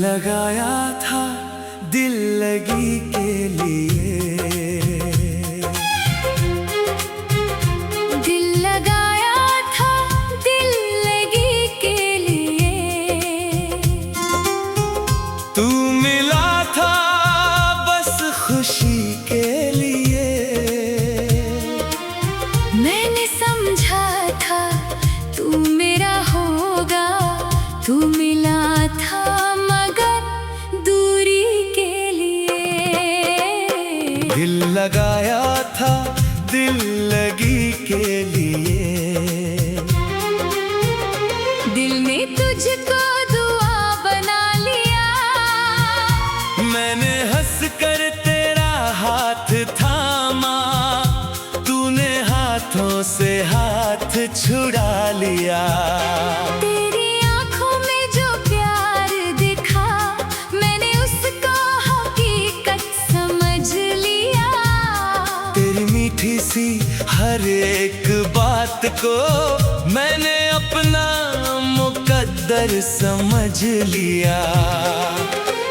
लगाया था दिल लगी के लिए, दिल लगाया था दिल लगी के लिए। तू मिला था बस खुशी के लिए। मैंने समझा था तू मेरा होगा, तू मिला था मगर दूरी के लिए। दिल लगाया था दिल लगी के लिए। दिल ने तुझको दुआ बना लिया। मैंने हंस कर तेरा हाथ थामा, तूने हाथों से हाथ छुड़ा लिया। तेरी आंखों में जो प्यार दिखा, मैंने उसको हकीकत समझ लिया। तेरी मीठी सी हर एक बात को मैंने अपना मुकद्दर समझ लिया।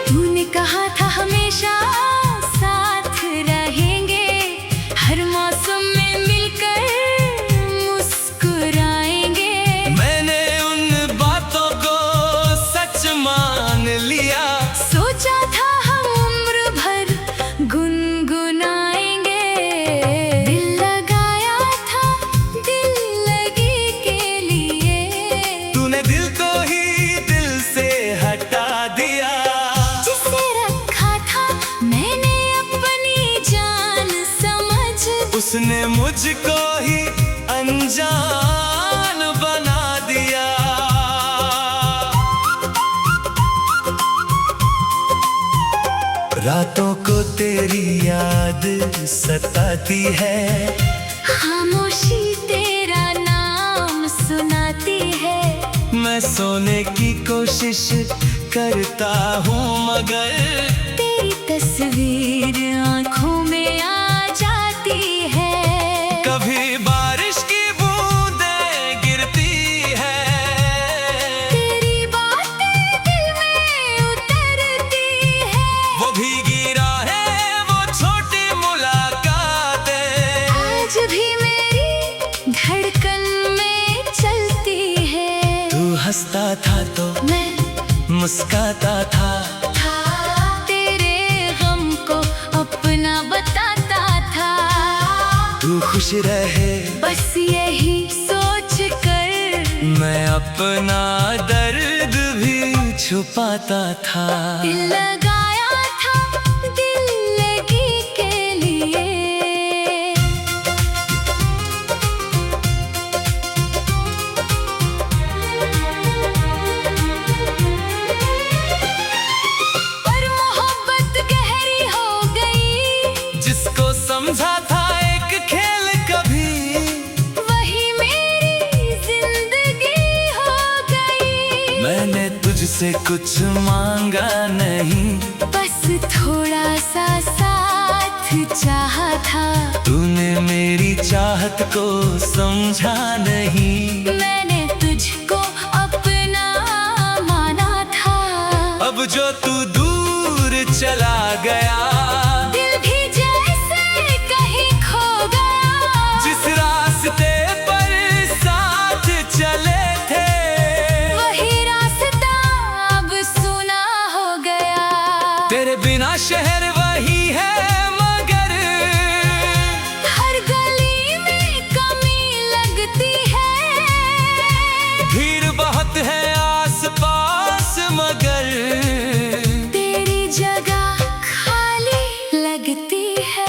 तूने कहा था हमेशा साथ रहेंगे, हर मौसम में मिलकर मुस्कुराएंगे। मैंने उन बातों को सच मान लिया। सोचा था हम उम्र भर गुनगुनाएंगे। दिल लगाया था दिल लगी के लिए। तूने दिल को ही दिल से हटा दिया। जिसे रखा था मैंने अपनी जान समझ, उसने मुझको ही अनजान बना दिया। रातों को तेरी याद सताती है, खामोशी तेरा नाम सुनाती है। मैं सोने की कोशिश करता हूँ मगर तेरी तस्वीर आंखों में आ जाती है। कभी बारिश की बूंदें गिरती है, तेरी बातें दिल में उतरती है। वो भीगी राहें वो छोटी मुलाकातें आज भी मेरी धड़कन में चलती है। तू हंसता था तो मैं मुस्काता था, तेरे गम को अपना बताता था। तू खुश रहे बस यही सोच कर मैं अपना दर्द भी छुपाता था। दिल लगाया था दिल लगी के लिए। पर मोहब्बत गहरी हो गई, जिसको समझा था एक खेल कभी, वही मेरी जिंदगी हो गई। मैंने तुझसे कुछ मांगा नहीं, बस थोड़ा सा साथ चाहा था। तूने मेरी चाहत को समझा नहीं। मैंने तुझको अपना माना था। अब जो तू दूर चला गया, दिल भी जैसे कहीं खो गया। जिस रास्ते पर साथ चले थे, वही रास्ता अब सुना हो गया। तेरे बिना शहर वही है मगर हर गली में कमी लगती है। भीड़ बहुत है आस पास मगर तेरी जगह खाली लगती है।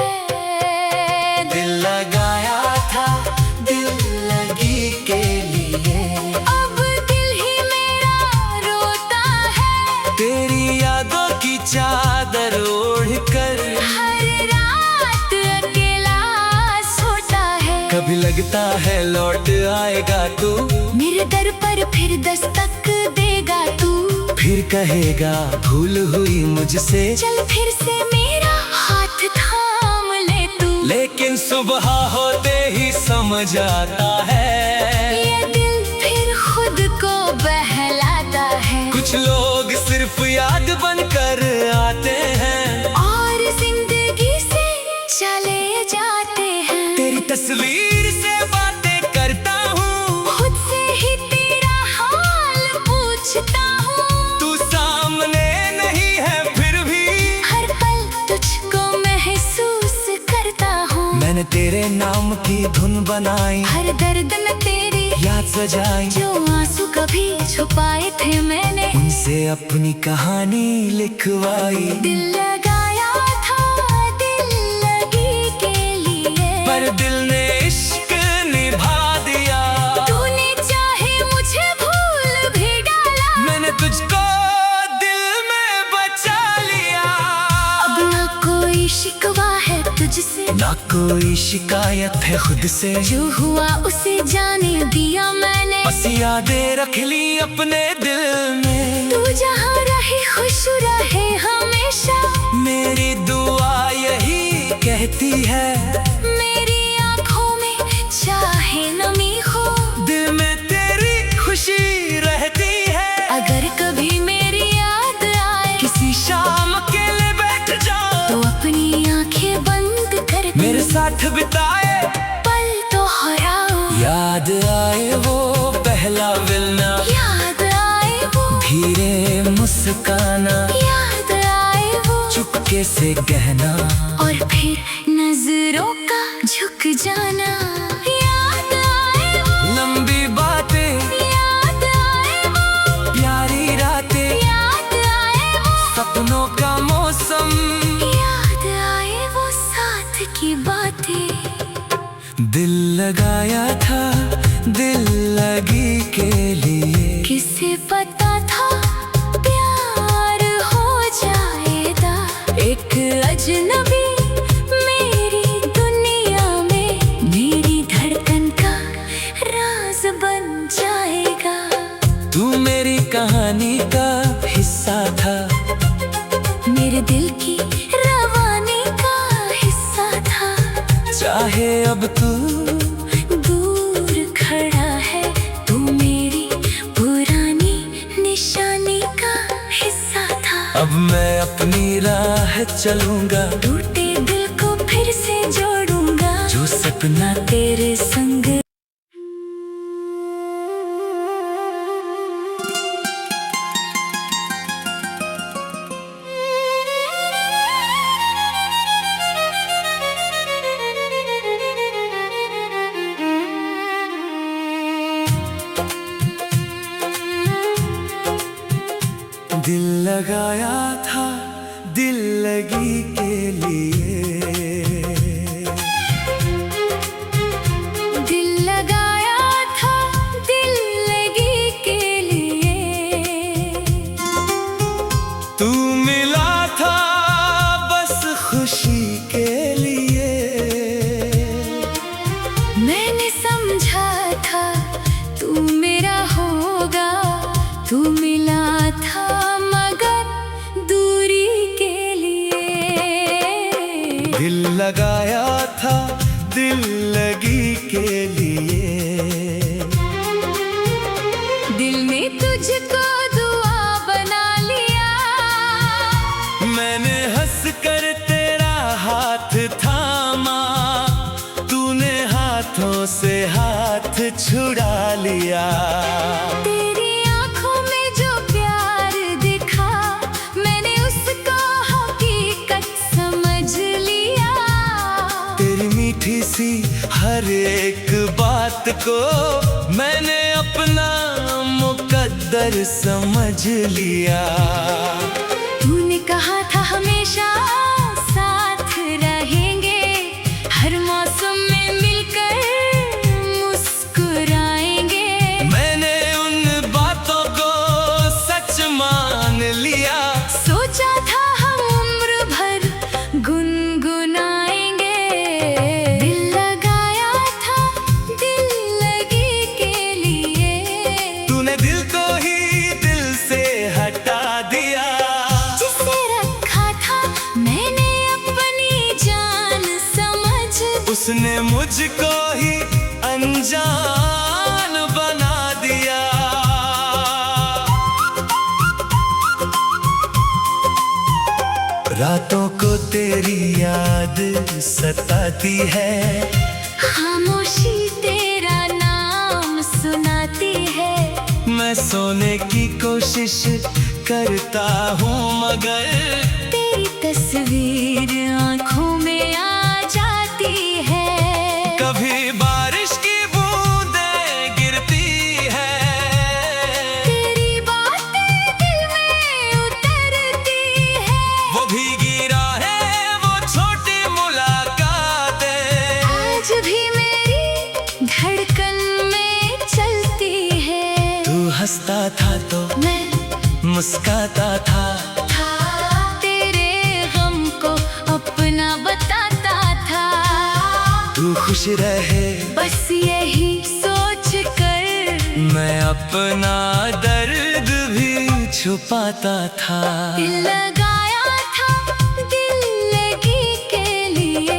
दिल लगाया था दिल लगी के लिए। अब दिल ही मेरा रोता है। तेरी यादों की चादर ओढ़ कर हर रात अकेला सोता है। कभी लगता है लौट आएगा तू, मेरे दर पर फिर दस्तक देगा तू। फिर कहेगा भूल हुई मुझसे, चल फिर से मेरा हाथ थाम ले तू। लेकिन सुबह होते ही समझ आता है ये दिल फिर खुद को बहलाता है। कुछ लोग सिर्फ याद बनकर आते हैं और जिंदगी से चले जाते हैं। तेरी तस्वीर से बातें करता हूँ, खुद से ही तेरा हाल पूछता हूँ। तू सामने नहीं है फिर भी हर पल तुझको महसूस करता हूँ। मैंने तेरे नाम की धुन बनाई, हर दर्द में तेरी याद सजाई। जो आंसू कभी छुपाए थे मैंने, उनसे अपनी कहानी लिखवाई। दिल लगाया था दिल लगी के लिए, पर दिल ने इश्क निभा दिया। तूने चाहे मुझे भूल भी डाला, मैंने तुझको दिल में बचा लिया। अब ना कोई शिकवा है तुझसे, ना कोई शिकायत है खुद से। जो हुआ उसे जाने दिया मैंने, बस यादें रख ली अपने दिल में। तू जहाँ रहे खुश रहे हमेशा, मेरी दुआ यही कहती है। मेरी आंखों में चाहे नमी हो, दिल में तेरी खुशी रहती है। अगर कभी मेरी याद आए, किसी शाम अकेले बैठ जाओ, तो अपनी आंखें बंद कर मेरे साथ बिताए पल दोहराओ। याद आए वो पहला मिलना, याद आए वो, धीरे मुस्काना, याद आए वो, चुपके से कहना, और फिर नजरों का झुक जाना। याद आए वो, लंबी बातें, याद आए वो, प्यारी रातें, याद आए वो, सपनों का मौसम, याद आए वो साथ की बातें। दिल लगाया था दिल लगी के लिए। किसे पता था प्यार हो जाएगा, एक अजनबी मेरी दुनिया में, मेरी धड़कन का राज बन जाएगा। तू मेरी कहानी का हिस्सा था, मेरे दिल की रवानी का हिस्सा था। चाहे अब तू दूर खड़ा है, तू मेरी पुरानी निशानी का हिस्सा था। अब मैं अपनी राह चलूंगा, टूटे दिल को फिर से जोड़ूंगा, जो सपना तेरे संग। दिल लगाया था दिल लगी के लिए। दिल लगाया था दिल लगी के लिए, तू मिला था बस खुशी के लिए। मैंने समझा था तू मेरा होगा, तू मिला था मगर दूरी के लिए। दिल लगाया था दिल लगी के लिए। दिल ने तुझको दुआ बना लिया, मैंने हंस कर तेरा हाथ थामा, तूने हाथों से हाथ छुड़ा लिया। तेरी आंखों में जो प्यार दिखा, मैंने उसको हकीकत समझ लिया। तेरी मीठी सी हर एक बात को मैंने अपना मुकद्दर समझ लिया। तूने कहा था हमेशा साथ रहेंगे, हर मौसम में मिलकर मुस्कुराएंगे। मैंने उन बातों को सच मान लिया। सोचा था हम उम्र भर गुनगुनाएंगे। दिल लगाया था दिल लगी के लिए, तूने दिल को ही दिल से हटा दिया। जिसे रखा था मैंने अपनी जान समझ, उसने मुझको ही अनजान बना दिया। रातों को तेरी याद सताती है, खामोशी तेरा नाम सुनाती है। मैं सोने की कोशिश करता हूँ मगर तेरी तस्वीर आंखों में आ जाती है। कभी बारिश की बूंदें गिरती है, तेरी बातें दिल में उतरती है। वो भीगी राहें, वो छोटी मुलाकातें आज भी मेरी धड़कन में चलती है। तू हंसता था तो मैं मुस्काता था, तेरे गम को अपना बताता था। तू खुश रहे बस यही सोच कर मैं अपना दर्द भी छुपाता था। दिल लगाया था दिल लगी के लिए।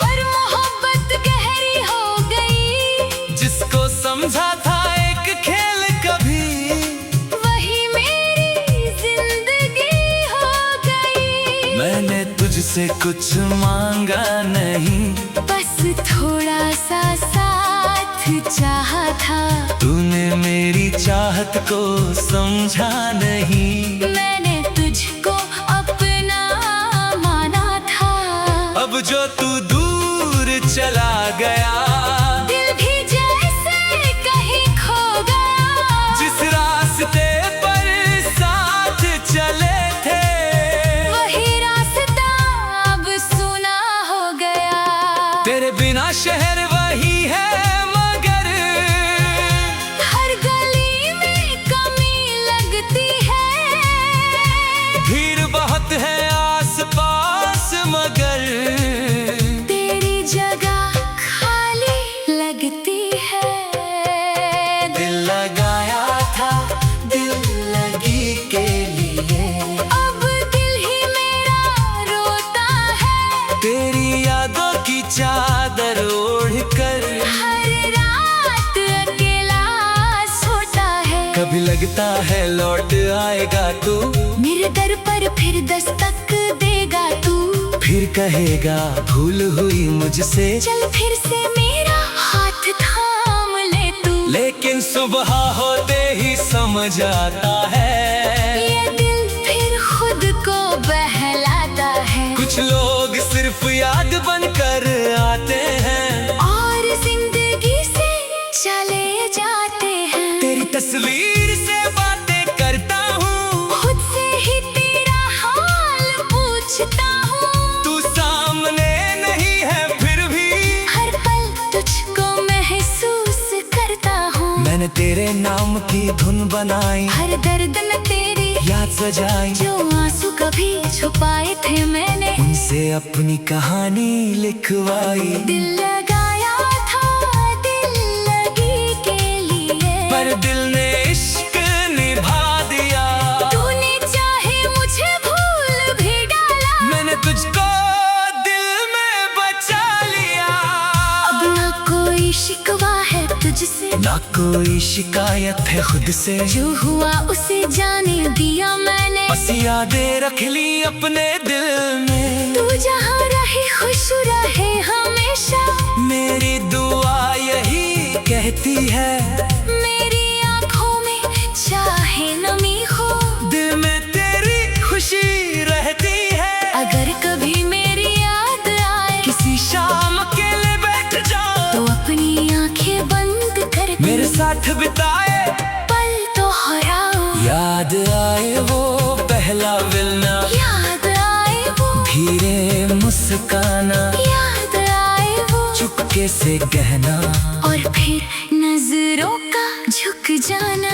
पर मोहब्बत गहरी हो गई, जिसको समझा था एक खेल कभी, वही मेरी जिंदगी हो गई। मैंने तुझसे कुछ मांगा नहीं, बस थोड़ा सा साथ चाहा था। तूने मेरी चाहत को समझा नहीं। मैंने तुझको अपना माना था। अब जो तू दूर चला गया, दिल भी जैसे कहीं खो गया। जिस रास्ते पर साथ चले थे, वही रास्ता अब सुना हो गया। तेरे बिना शहर वही है मगर हर गली में कमी लगती है। भीड़ बहुत है आसपास मगर तेरी जगह खाली लगती है। दिल लगाया था दिल लगी के लिए। अब दिल ही मेरा रोता है। तेरी यादों की चादर ओढ़कर हर रात अकेला सोता है। कभी लगता है लौट आएगा तू, मेरे दर पर फिर दस्तक देगा तू। फिर कहेगा भूल हुई मुझसे, चल फिर से मेरा हाथ थाम ले तू। लेकिन सुबह होते ही समझ आता है ये दिल फिर खुद को बहलाता है। कुछ लोग सिर्फ याद बनकर आते हैं और जिंदगी से चले जाते हैं। तेरी तस्वीर से बातें करता हूँ, खुद से ही तेरा हाल पूछता हूँ। तू सामने नहीं है फिर भी हर पल तुझको महसूस करता हूँ। मैंने तेरे नाम की धुन बनाई, हर दर्द में तेरी याद सजाई। जो आंसू कभी छुपाए थे मैंने, उनसे अपनी कहानी लिखवाई। दिल लगाया था दिल लगी के लिए। पर दिल ने इश्क निभा दिया, तूने चाहे मुझे भूल भी डाला। मैंने तुझको दिल में बचा लिया। अब ना कोई शिकवा है तुझसे, ना कोई शिकायत है खुद से। जो हुआ उसे जाने दिया मैंने। बस यादें रख ली अपने दिल में। तू जहाँ रहे खुश रहे हमेशा। मेरी दुआ यही कहती है, मेरी आंखों में चाहे नमी हो, दिल में तेरी खुशी रहती है। अगर कभी मेरी याद आए, किसी शाम अकेले बैठ जाओ, तो अपनी आंखें बंद कर मेरे साथ बिताए पल तो हराओ। याद आए वो पहला मिलना, याद आए वो, धीरे मुस्काना, याद आए वो, चुपके से कहना, और फिर नजरों का झुक जाना।